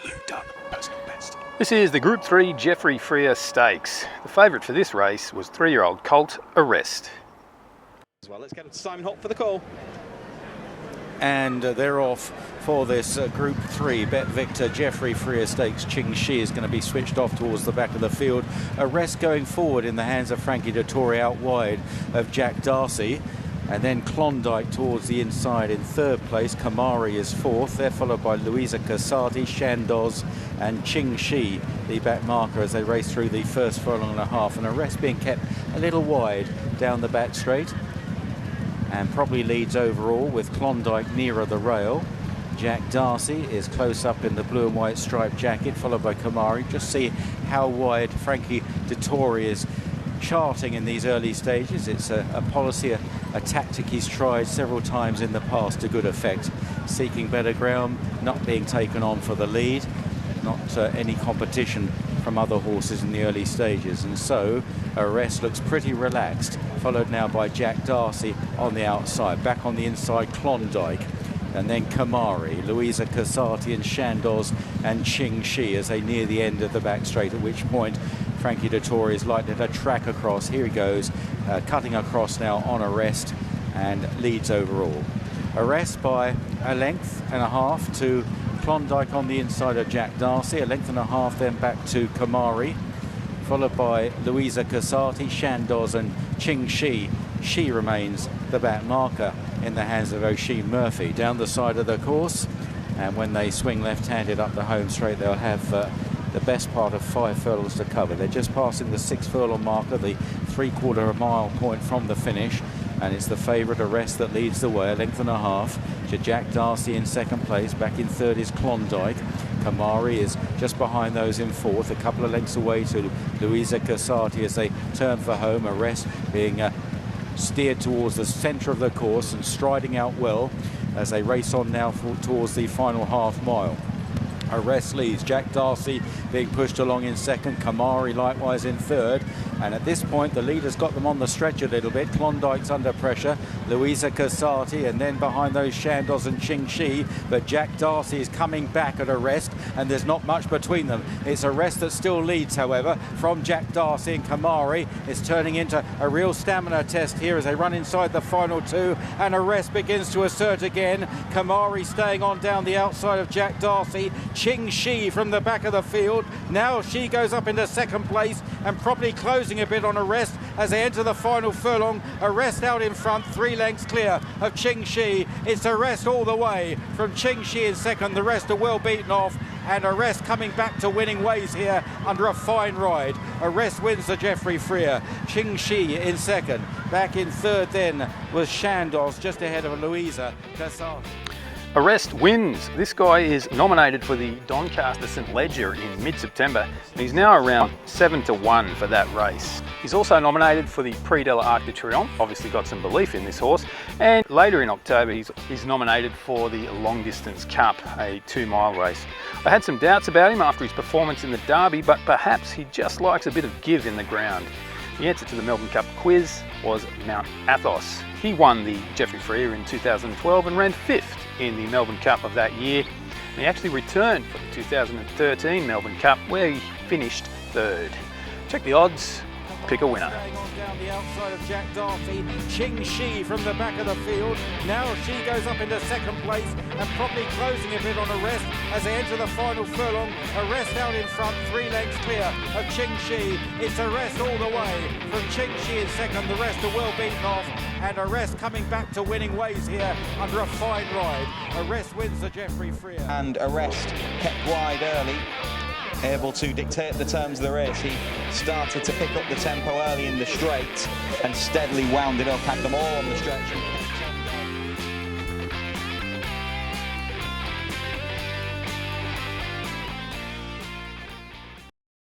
lubed up personal best. This is the Group 3 Geoffrey Freer Stakes. The favourite for this race was 3-year-old colt Arrest. As well, let's get to Simon Holt for the call. And they're off for this Group 3 Bet Victor Geoffrey Freer Stakes. Ching Shih is going to be switched off towards the back of the field. Arrest going forward in the hands of Frankie Dettori out wide of Jack Darcy. And then Klondike towards the inside in third place. Kemari is fourth. They're followed by Louisa Casati, Shandoz and Ching Shih, the back marker, as they race through the first furlong and a half. And Arrest being kept a little wide down the back straight, and probably leads overall with Klondike nearer the rail. Jack Darcy is close up in the blue and white striped jacket, followed by Kemari. Just see how wide Frankie Dettori is charting in these early stages. It's a policy, a tactic he's tried several times in the past to good effect. Seeking better ground, not being taken on for the lead, not any competition from other horses in the early stages, and so Arrest looks pretty relaxed, followed now by Jack Darcy on the outside. Back on the inside, Klondike, and then Kemari, Louisa Casati and Shandoz and Ching Shih as they near the end of the back straight, at which point Frankie Dettori is likely to track across. Here he goes, cutting across now on Arrest, and leads overall. Arrest by a length and a half to Klondike on the inside of Jack Darcy, a length and a half then back to Kemari, followed by Louisa Casati, Shandoz and Ching Shih. She remains the back marker in the hands of O'Shea Murphy. Down the side of the course, and when they swing left-handed up the home straight, they'll have the best part of 5 furlongs to cover. They're just passing the 6 furlong marker, the 3/4 mile point from the finish, and it's the favourite Arrest that leads the way, a length and a half to Jack Darcy in second place. Back in third is Klondike. Kemari is just behind those in fourth, a couple of lengths away to Louisa Casati as they turn for home. Arrest being steered towards the centre of the course and striding out well as they race on now towards the final half mile. Arrest leads, Jack Darcy being pushed along in second, Kemari likewise in third, and at this point the leader's got them on the stretch a little bit. Klondike's under pressure, Louisa Casati, and then behind those Shandoz and Ching Shih, but Jack Darcy is coming back at Arrest, and there's not much between them. It's Arrest that still leads, however, from Jack Darcy, and Kemari is turning into a real stamina test here as they run inside the final two, and Arrest begins to assert again. Kemari staying on down the outside of Jack Darcy. Ching Shih from the back of the field. Now she goes up into second place and probably closing a bit on Arrest as they enter the final furlong. Arrest out in front, 3 lengths clear of Ching Shih. It's Arrest all the way from Ching Shih in second. The rest are well beaten off, and Arrest coming back to winning ways here under a fine ride. Arrest wins the Geoffrey Freer. Ching Shih in second. Back in third then was Shandoz, just ahead of Louisa Casati. Arrest wins. This guy is nominated for the Doncaster St Leger in mid-September, and he's now around 7-1 for that race. He's also nominated for the Prix de l'Arc de Triomphe, obviously got some belief in this horse, and later in October he's nominated for the Long Distance Cup, a 2-mile race. I had some doubts about him after his performance in the Derby, but perhaps he just likes a bit of give in the ground. The answer to the Melbourne Cup quiz was Mount Athos. He won the Geoffrey Freer in 2012 and ran 5th in the Melbourne Cup of that year. And he actually returned for the 2013 Melbourne Cup, where he finished 3rd. Check the odds, pick a winner. Down the outside of Jack Darcy, Ching Shih from the back of the field. Now she goes up into second place and probably closing a bit on Arrest as they enter the final furlong. Arrest out in front, 3 lengths clear of Ching Shih. It's Arrest all the way from Ching Shih in second. The rest are well beaten off, and Arrest coming back to winning ways here under a fine ride. Arrest wins the Geoffrey Freer. And Arrest kept wide early, able to dictate the terms of the race. He started to pick up the tempo early in the straight and steadily wound it up, had them all on the stretch.